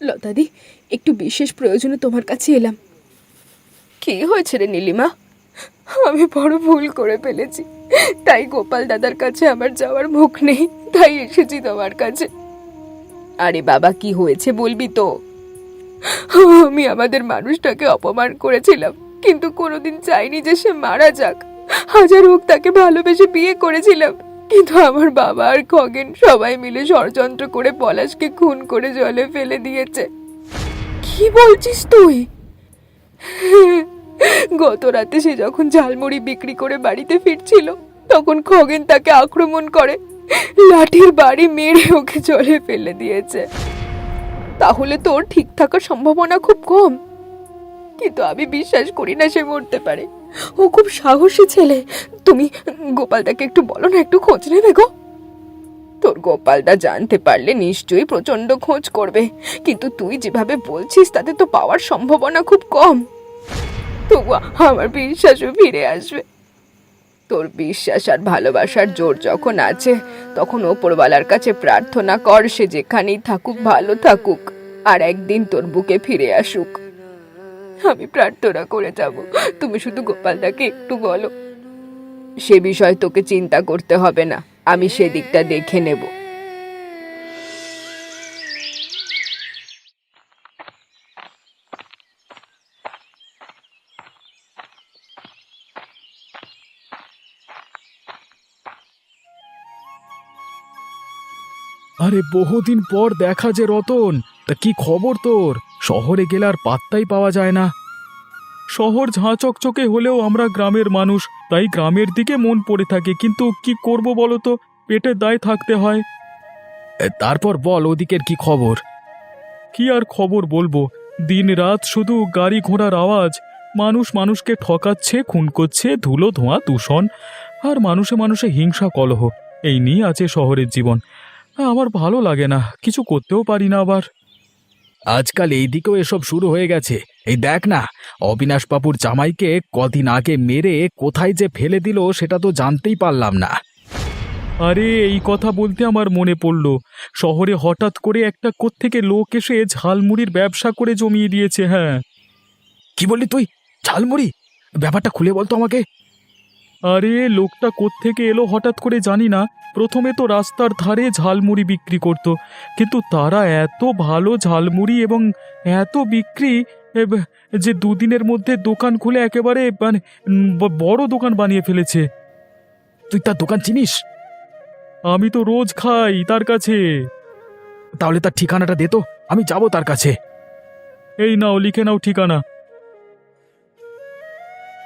লতাদি, একটু বিশেষ প্রয়োজনে তোমার কাছে এলাম। কি হয়েছে রে নীলিমা? আমি বড় ভুল করে ফেলেছি, তাই গোপাল দাদার কাছে আমার যাওয়ার মুখ নেই, তাই এসেছি তোমার কাছে। আরে বাবা, কি হয়েছে বলবি তো? আমি আমাদের মানুষটাকে অপমান করেছিলাম, কিন্তু কোনোদিন চাইনি যে সে মারা যাক। হাজার হোক তাকে ভালোবেসে বিয়ে করেছিলাম, কিন্তু আমার বাবা আর খগেন সবাই মিলে ষড়যন্ত্র করে পলাশকে খুন করে জলে ফেলে দিয়েছে। কি বলছিস তুই? গত রাতে সে যখন ঝালমুড়ি বিক্রি করে বাড়িতে ফিরছিল, তখন খগেন তাকে আক্রমণ করে লাঠির বাড়ি মেরে ওকে জলে ফেলে দিয়েছে। তাহলে তোর ঠিক থাকার সম্ভাবনা খুব কম, কিন্তু আমি বিশ্বাস করি না সে মরতে পারে। ও খুব সাহসী ছেলে। তুমি গোপালদাকে একটু বলো না, একটু খোঁজ নেবে গো। তোর গোপালদা জানতে পারলে নিশ্চয়ই প্রচন্ড খোঁজ করবে, কিন্তু তুই যেভাবে বলছিস তাতে তো পাওয়ার সম্ভাবনা খুব কম। তবু আমার বিশ্বাসও ফিরে আসবে। তোর বিশ্বাস আর ভালোবাসার জোর যখন আছে, তখন ওপরওয়ালার কাছে প্রার্থনা কর সে যেখানেই থাকুক ভালো থাকুক, আর একদিন তোর বুকে ফিরে আসুক। আমি প্রার্থনা করে যাব, তুমি শুধু গোপালদাকে একটু বলো। সে বিষয় তোকে চিন্তা করতে হবে না, আমি সেদিকটা দেখে নেব। আরে বহুদিন পর দেখা যে রতন, তা কি খবর তোর? শহরে গেলে আর পাত্তাই পাওয়া যায় না। শহর ঝাঁ চকচকে হলেও আমরা গ্রামের মানুষ, তাই গ্রামের দিকে মন পড়ে থাকে, কিন্তু কি করব বলো তো, পেটের দায় থাকতে হয়। তারপর বল ওদিকের কি খবর? কি আর খবর বলবো, দিন রাত শুধু গাড়ি ঘোড়ার আওয়াজ। মানুষ মানুষকে ঠকাচ্ছে, খুন করছে, ধুলো ধোঁয়া দূষণ, আর মানুষে মানুষে হিংসা কলহ। এই নিয়ে আছে শহরের জীবন। আমার ভালো লাগে না, কিছু করতেও পারি না আবার। আজকাল এই দিকেও এসব শুরু হয়ে গেছে। এই দেখ না, অবিনাশ বাবুর জামাইকে কদিন আগে মেরে কোথায় যে ফেলে দিল সেটা তো জানতেই পারলাম না। আরে এই কথা বলতে আমার মনে পড়ল, শহরে হঠাৎ করে একটা কোত্থেকে লোক এসে ঝালমুড়ির ব্যবসা করে জমিয়ে দিয়েছে। হ্যাঁ। কি বললি তুই? ঝালমুড়ি? ব্যাপারটা খুলে বলতো আমাকে। আরে লোকটা কোত্থেকে এলো হঠাৎ করে জানি না, প্রথমে তো রাস্তার ধারে ঝালমুড়ি বিক্রি করত, কিন্তু তারা এত ভালো ঝালমুড়ি এবং এত বিক্রি, যে দুদিনের মধ্যে দোকান খুলে একেবারে মানে বড় দোকান বানিয়ে ফেলেছে। তুই তার দোকান চিনিস? আমি তো রোজ খাই তার কাছে। তাহলে তার ঠিকানাটা দে তো, আমি যাব তার কাছে। এই নাও, লিখে নাও ঠিকানা।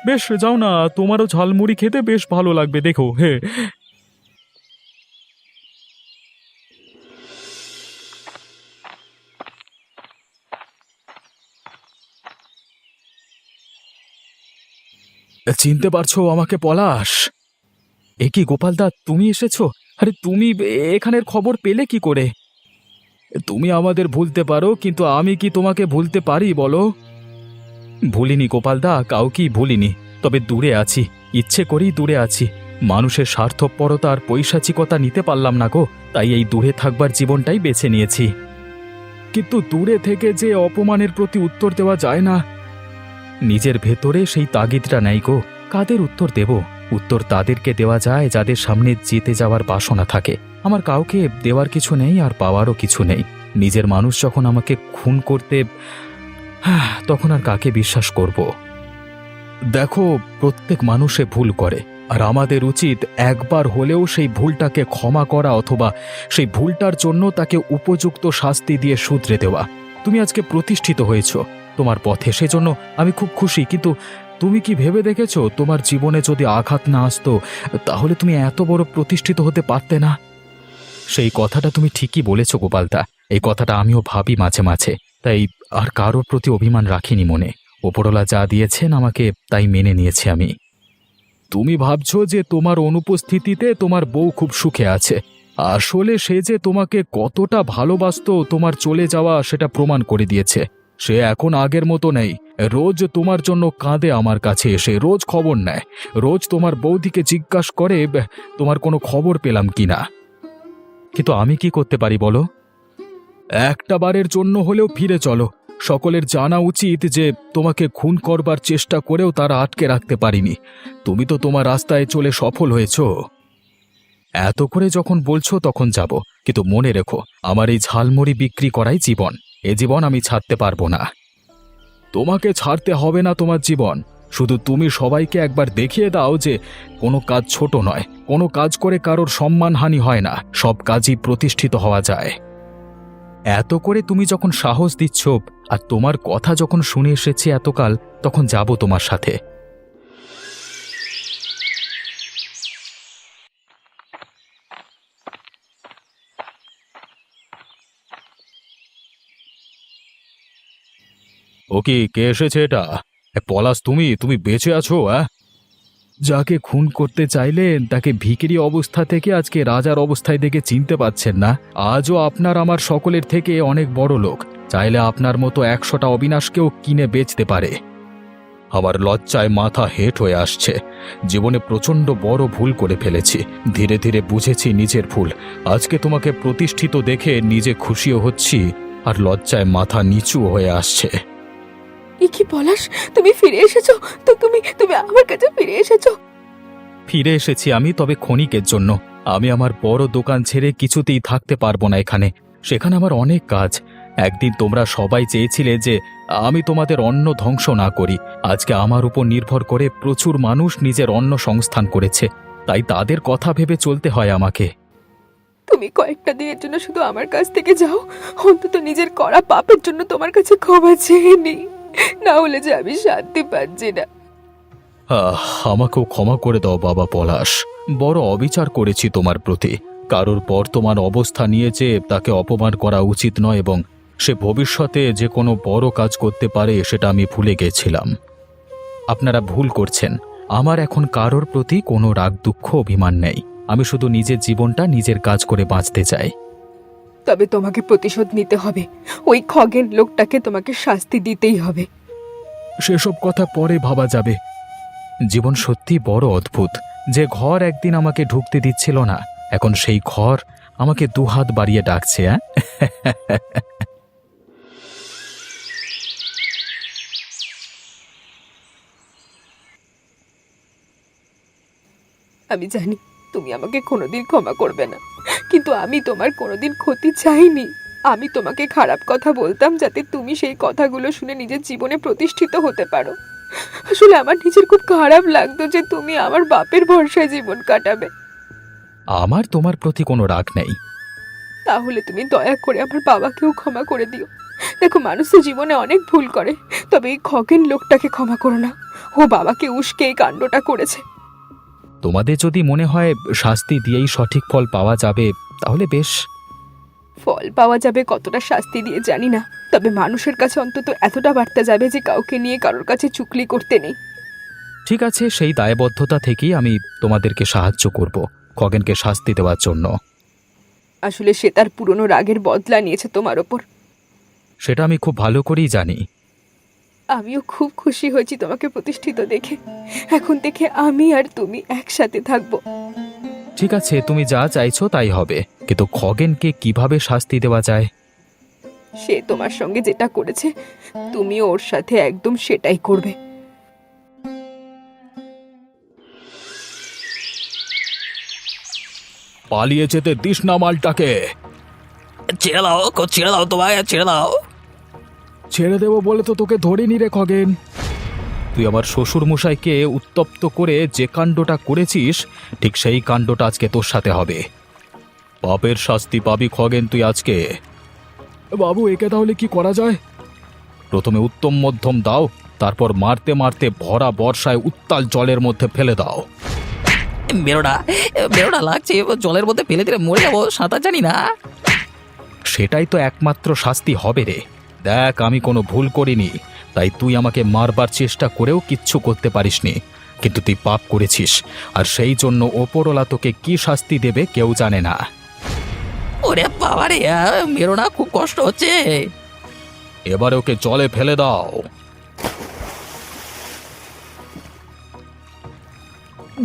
বেশ, যাও না, তোমারও ঝালমুড়ি খেতে বেশ ভালো লাগবে, দেখো। হে, চিনতে পারছো আমাকে পলাশ? এ কি গোপালদা, তুমি এসেছো? আরে তুমি এখানের খবর পেলে কি করে? তুমি আমাদের ভুলতে পারো, কিন্তু আমি কি তোমাকে ভুলতে পারি বলো? ভুলিনি গোপালদা, কাউকেই ভুলিনি, তবে দূরে আছি, ইচ্ছে করেই দূরে আছি। মানুষের স্বার্থপরতা আর পৈশাচিকতা নিতে পারলাম না গো, তাই এই দূরে থাকবার জীবনটাই বেছে নিয়েছি। কিন্তু দূরে থেকে যে অপমানের প্রতি উত্তর দেওয়া যায় না, নিজের ভেতরে সেই তাগিদটা নেই গো। কাদের উত্তর দেব? উত্তর তাদেরকে দেওয়া যায় যাদের সামনে জিতে যাওয়ার বাসনা থাকে। আমার কাউকে দেওয়ার কিছু নেই, আর পাওয়ারও কিছু নেই। নিজের মানুষ যখন আমাকে খুন করতে, তখন আর কাকে বিশ্বাস করব? দেখো, প্রত্যেক মানুষে ভুল করে, আর আমাদের উচিত একবার হলেও সেই ভুলটাকে ক্ষমা করা, অথবা সেই ভুলটার জন্য তাকে উপযুক্ত শাস্তি দিয়ে শুধরে দেওয়া। তুমি আজকে প্রতিষ্ঠিত হয়েছ তোমার পথে, সেজন্য আমি খুব খুশি, কিন্তু তুমি কি ভেবে দেখেছো তোমার জীবনে যদি আঘাত না আসতো তাহলে তুমি এত বড় প্রতিষ্ঠিত হতে পারতে না? সেই কথাটা তুমি ঠিকই বলেছ গোপালদা, এই কথাটা আমিও ভাবি মাঝে মাঝে, তাই আর কারোর প্রতি অভিমান রাখিনি মনে। ওপরওয়ালা যা দিয়েছেন আমাকে তাই মেনে নিয়েছি আমি। তুমি ভাবছো যে তোমার অনুপস্থিতিতে তোমার বউ খুব সুখে আছে, আসলে সে যে তোমাকে কতটা ভালোবাসতো তোমার চলে যাওয়া সেটা প্রমাণ করে দিয়েছে। সে এখন আগের মতো নেই, রোজ তোমার জন্য কাঁদে আমার কাছে এসে, রোজ খবর নেয়, রোজ তোমার বৌদিকে জিজ্ঞাসা করে তোমার কোনো খবর পেলাম কিনা। কিন্তু আমি কি করতে পারি বলো? একটা বারের জন্য হলেও ফিরে চলো। সকলের জানা উচিত যে তোমাকে খুন করবার চেষ্টা করেও তারা আটকে রাখতে পারিনি। তুমি তো তোমার রাস্তায় চলে সফল হয়েছো। এত করে যখন বলছো তখন যাব, কিন্তু মনে রেখো আমার এই ঝালমুড়ি বিক্রি করাই জীবন। এ জীবন আমি ছাড়তে পারবো না। তোমাকে ছাড়তে হবে না তোমার জীবন, শুধু তুমি সবাইকে একবার দেখিয়ে দাও যে কোনো কাজ ছোট নয়, কোনো কাজ করে কারোর সম্মানহানি হয় না, সব কাজই প্রতিষ্ঠিত হওয়া যায়। এত করে তুমি যখন সাহস দিচ্ছ আর তোমার কথা যখন শুনে এসেছি এতকাল, তখন যাব তোমার সাথে। ও কি, কে এসেছে এটা? পলাশ, তুমি তুমি বেঁচে আছো? যাকে খুন করতে চাইলেন তাকে ভিখিরি অবস্থা থেকে আজকে রাজার অবস্থায় দেখে চিনতে পারছেন না? আজও আপনার আমার সকলের থেকে অনেক বড় লোক, চাইলে আপনার মতো 100টা অবিনাশকেও কিনে বেচতে পারে। আমার লজ্জায় মাথা হেঁট হয়ে আসছে। জীবনে প্রচণ্ড বড় ভুল করে ফেলেছি, ধীরে ধীরে বুঝেছি নিজের ভুল। আজকে তোমাকে প্রতিষ্ঠিত দেখে নিজে খুশিও হচ্ছি, আর লজ্জায় মাথা নিচু হয়ে আসছে। এ কি পলাশ, তুমি ফিরে এসেছো? তো তুমি তুমি আমার কাছে ফিরে এসেছো? ফিরে এসেছি আমি, তবে ক্ষণিকের জন্য। আমি আমার বড় দোকান ছেড়ে কিছুতেই থাকতে পারবো না এখানে। সেখানে আমার অনেক কাজ। একদিন তোমরা সবাই চেয়েছিলে যে আমি তোমাদের অন্ন ধ্বংস না করি। আজকে আমার উপর নির্ভর করে প্রচুর মানুষ নিজের অন্ন সংস্থান করেছে, তাই তাদের কথা ভেবে চলতে হয় আমাকে। তুমি কয়েকটা দিনের জন্য শুধু আমার কাছ থেকে যাও, অন্তত নিজের করা পাপের জন্য তোমার কাছে ক্ষমা চেয়ে নিই, না হলে যে আমি শান্তি পাচ্ছি না। আমাকেও ক্ষমা করে দাও বাবা পলাশ। বড় অবিচার করেছি তোমার প্রতি। কারোর বর্তমান অবস্থা নিয়ে যে তাকে অপমান করা উচিত নয়, এবং সে ভবিষ্যতে যে কোনো বড় কাজ করতে পারে সেটা আমি ভুলে গেছিলাম। আপনারা ভুল করছেন। আমার এখন কারোর প্রতি কোনো রাগ দুঃখ অভিমান নেই। আমি শুধু নিজের জীবনটা নিজের কাজ করে বাঁচতে চাই। তবে তোমাকে প্রতিশোধ নিতে হবে। ওই খগেন লোকটাকে তোমাকে শাস্তি দিতেই হবে। সেসব কথা পরে ভাবা যাবে। জীবন সত্যি বড় অদ্ভুত। যে ঘর একদিন আমাকে ঢুকতে দিচ্ছিল না, এখন সেই ঘর আমাকে দুহাত বাড়িয়ে ডাকছে। আমি জানি তুমি আমাকে কোনোদিন ক্ষমা করবে না, কিন্তু আমি তোমার কোনোদিন ক্ষতি চাইনি। আমি তোমাকে খারাপ কথা বলতাম যাতে তুমি সেই কথাগুলো শুনে নিজের জীবনে প্রতিষ্ঠিত হতে পারো। আসলে আমার নিজের খুব খারাপ লাগতো যে তুমি আমার বাপের ভরসায় জীবন কাটাবে। আমার তোমার প্রতি কোনো রাগ নেই। তাহলে তুমি দয়া করে আমার বাবাকেও ক্ষমা করে দিও। দেখো, মানুষ তো জীবনে অনেক ভুল করে, তবে এই খগেন লোকটাকে ক্ষমা করো না। ও বাবাকে উস্কে এই কাণ্ডটা করেছে। তোমাদের যদি মনে হয় শাস্তি দিয়েই সঠিক ফল পাওয়া যাবে, তাহলে বেশ। ফল পাওয়া যাবে কতটা শাস্তি দিয়ে জানি না, তবে মানুষের কাছে অন্তত এতটা বার্তা যাবে যে কাউকে নিয়ে কারোর কাছে চুগলি করতে নেই। ঠিক আছে, সেই দায়বদ্ধতা থেকেই আমি তোমাদেরকে সাহায্য করব খগেনকে শাস্তি দেওয়ার জন্য। আসলে সে তার পুরনো রাগের বদলা নিয়েছে তোমার ওপর। সেটা আমি খুব ভালো করেই জানি। আমিও খুব খুশি হয়েছি তোমাকে প্রতিষ্ঠিত দেখে। এখন থেকে আমি আর তুমি একসাথে থাকবো। ঠিক আছে, তুমি যা চাইছো তাই হবে, কিন্তু খগেনকে কিভাবে শাস্তি দেওয়া যায়? সে তোমার সঙ্গে যেটা করেছে তুমিও ওর সাথে একদম সেটাই করবে। পালিয়ে যেতে দিস না মালটাকে। ছেড়ে দাও, ছেড়ে দাও, তোমায় ছেড়ে দাও। ছেড়ে দেবো বলে তো তোকে ধরিনি রে খগেন। তুই আমার শ্বশুর মশাইকে উত্তপ্ত করে যে কাণ্ডটা করেছিস, ঠিক সেই কাণ্ডটা আজকে তোর সাথে হবে। পাপের শাস্তি পাবি খগেন তুই আজকে। বাবু, একে তাহলে কি করা যায়? প্রথমে উত্তম মধ্যম দাও, তারপর মারতে মারতে ভরা বর্ষায় উত্তাল জলের মধ্যে ফেলে দাও। বেরোটা বেরোটা লাগছে, জলের মধ্যে ফেলে দিলে মরে যাবো, সাঁতার জানি না। সেটাই তো একমাত্র শাস্তি হবে রে। দেখ, আমি কোনো ভুল করিনি, তাই তুই আমাকে মারবার চেষ্টা করেও কিচ্ছু করতে পারিসনি, কিন্তু তুই পাপ করেছিস, আর সেই জন্য ওপরওয়ালা তোকে কি শাস্তি দেবে কেউ জানে না। ওরে বাবা রে, মেরো না, খুব কষ্ট হচ্ছে। এবারে ওকে জলে ফেলে দাও।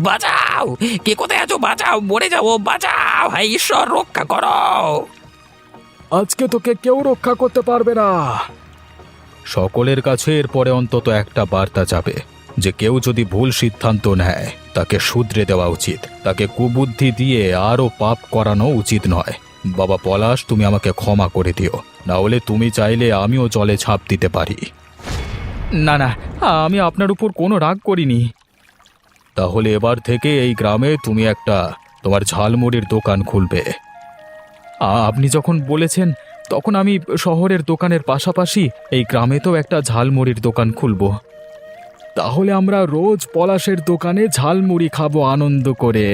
বাঁচাও, কে কোথায় আছো? বাঁচাও, মরে যাবো, বাঁচাও, হায় ঈশ্বর, রক্ষা করো। আজকে তোকে কেউ রক্ষা করতে পারবে না। সকলের কাছে এরপরে অন্তত একটা বার্তা যাবে যে কেউ যদি ভুল সিদ্ধান্ত নেয় তাকে শুধরে দেওয়া উচিত, তাকে কুবুদ্ধি দিয়ে আরও পাপ করানো উচিত নয়। বাবা পলাশ, তুমি আমাকে ক্ষমা করে দিও, না হলে তুমি চাইলে আমিও জলে ঝাঁপ দিতে পারি। না না, আমি আপনার উপর কোনো রাগ করিনি। তাহলে এবার থেকে এই গ্রামে তুমি একটা তোমার ঝালমুড়ির দোকান খুলবে। আপনি যখন বলেছেন তখন আমি শহরের দোকানের পাশাপাশি এই গ্রামেতেও একটা ঝালমুড়ির দোকান খুলব। তাহলে আমরা রোজ পলাশের দোকানে ঝালমুড়ি খাবো আনন্দ করে।